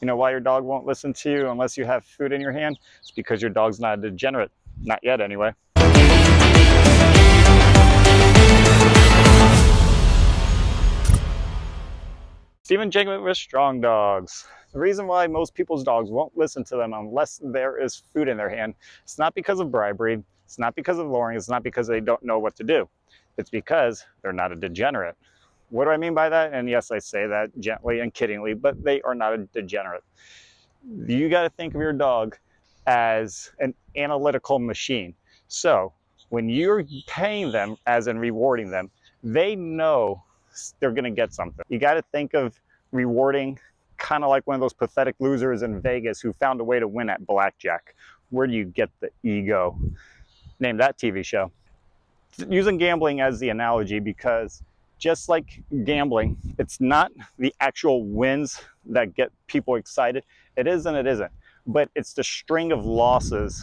You know why your dog won't listen to you unless you have food in your hand? It's because your dog's not a degenerate. Not yet, anyway. Stephen Jacobs with Strong Dogs. The reason why most people's dogs won't listen to them unless there is food in their hand, it's not because of bribery, it's not because of luring, it's not because they don't know what to do. It's because they're not a degenerate. What do I mean by that? And yes, I say that gently and kiddingly, but they are not a degenerate. You got to think of your dog as an analytical machine. So when you're paying them, as in rewarding them, they know they're going to get something. You got to think of rewarding kind of like one of those pathetic losers in Vegas who found a way to win at blackjack. Where do you get the ego? Name that TV show. Using gambling as the analogy, because just like gambling, it's not the actual wins that get people excited. It is and it isn't. But it's the string of losses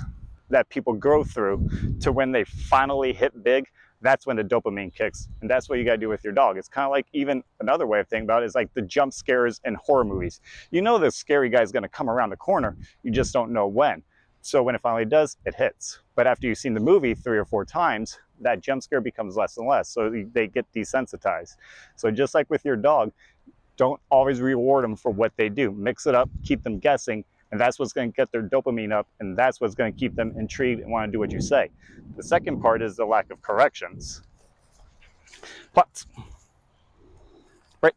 that people go through to when they finally hit big. That's when the dopamine kicks. And that's what you got to do with your dog. It's kind of like, even another way of thinking about it is like the jump scares in horror movies. You know the scary guy's going to come around the corner. You just don't know when. So when it finally does, it hits. But after you've seen the movie 3 or 4 times, that jump scare becomes less and less. So they get desensitized. So just like with your dog, don't always reward them for what they do. Mix it up, keep them guessing, and that's what's going to get their dopamine up, and that's what's going to keep them intrigued and want to do what you say. The second part is the lack of corrections. Putts. Right.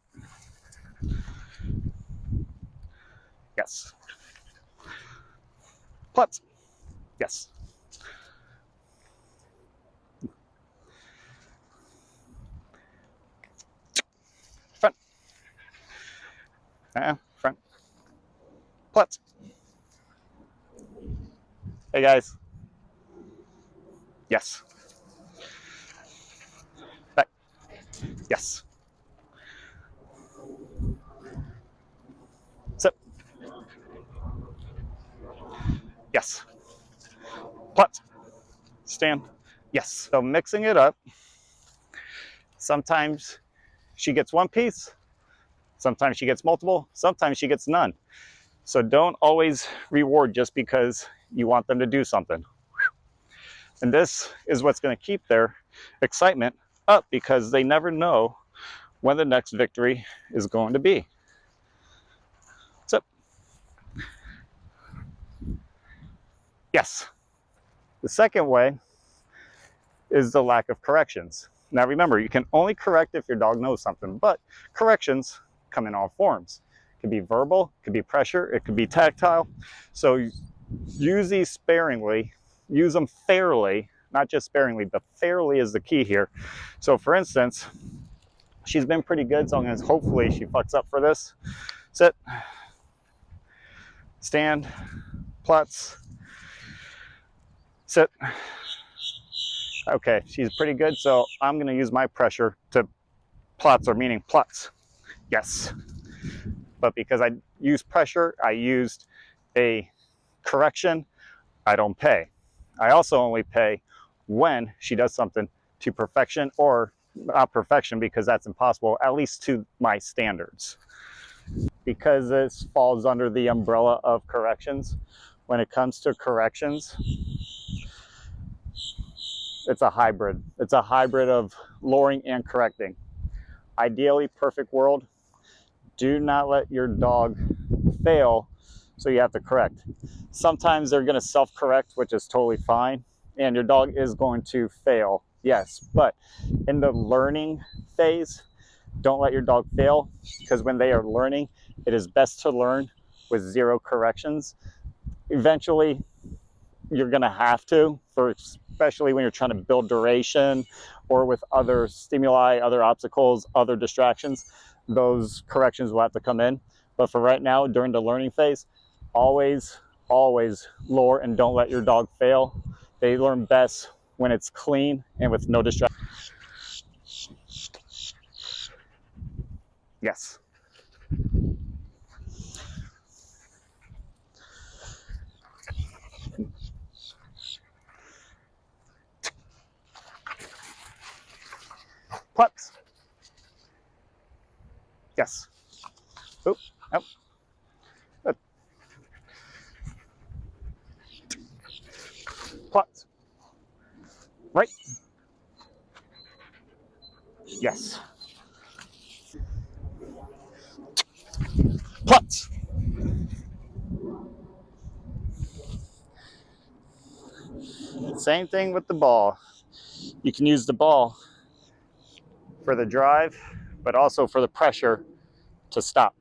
Yes. Putts. Yes. Front. Front. Putts. Hey guys. Yes. Back. Yes. Sit. Yes. Putts. Stand. Yes. So mixing it up. Sometimes she gets one piece. Sometimes she gets multiple. Sometimes she gets none. So don't always reward just because you want them to do something. And this is what's going to keep their excitement up, because they never know when the next victory is going to be. So, yes. The second way is the lack of corrections. Now remember, you can only correct if your dog knows something, but corrections come in all forms. It could be verbal, it could be pressure, it could be tactile. So use these sparingly, use them fairly, not just sparingly, but fairly is the key here. So for instance, she's been pretty good, so I'm going to, hopefully she fucks up for this. Sit, stand, Putts, sit. Okay, she's pretty good, so I'm going to use my pressure to Putts, or meaning Putts. Yes. But because I used pressure, I used a correction, I don't pay. I also only pay when she does something to perfection, or not perfection because that's impossible, at least to my standards. Because this falls under the umbrella of corrections, when it comes to corrections, it's a hybrid. It's a hybrid of luring and correcting. Ideally, perfect world, do not let your dog fail, so you have to correct. Sometimes they're going to self-correct, which is totally fine, and your dog is going to fail, yes. But in the learning phase, don't let your dog fail, because when they are learning, it is best to learn with 0 corrections. Eventually, you're going to have to, especially when you're trying to build duration or with other stimuli, other obstacles, other distractions. Those corrections will have to come in. But for right now, during the learning phase, always lure and don't let your dog fail. They learn best when it's clean and with no distraction. Yes. Putts. Yes. Oop. Nope. Plots. Right. Yes. Plots. Same thing with the ball. You can use the ball for the drive, but also for the pressure to stop.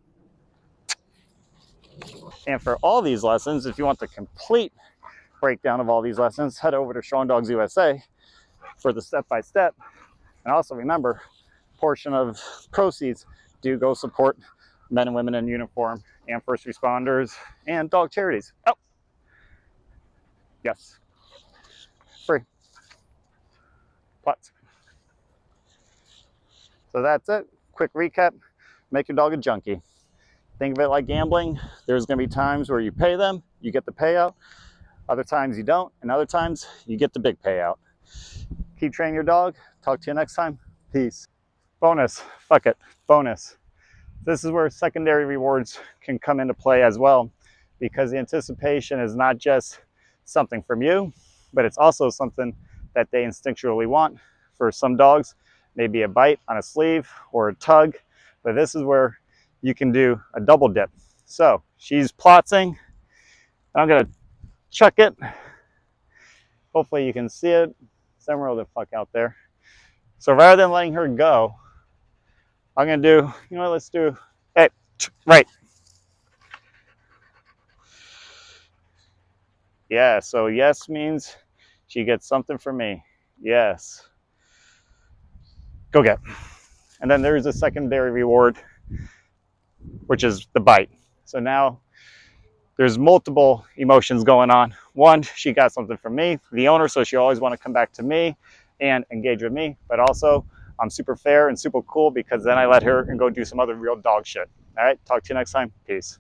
And for all these lessons, if you want the complete breakdown of all these lessons, head over to Strong Dogs USA for the step-by-step. And also remember, portion of proceeds do go support men and women in uniform and first responders and dog charities. Oh, yes, free. Plots. So that's it. Quick recap. Make your dog a junkie. Think of it like gambling. There's going to be times where you pay them, you get the payout. Other times you don't, and other times you get the big payout. Keep training your dog. Talk to you next time. Peace. Bonus. Fuck it. Bonus. This is where secondary rewards can come into play as well, because the anticipation is not just something from you, but it's also something that they instinctually want. For some dogs, maybe a bite on a sleeve or a tug, but this is where you can do a double dip. So she's plotzing. I'm gonna chuck it. Hopefully you can see it somewhere the fuck out there. So rather than letting her go, I'm gonna do, you know what, let's do, hey, right. Yeah, so yes means she gets something from me. Yes. Go get. And then there's a secondary reward, which is the bite. So now there's multiple emotions going on. One, she got something from me, the owner, so she always want to come back to me and engage with me. But also, I'm super fair and super cool because then I let her and go do some other real dog shit. All right, talk to you next time. Peace.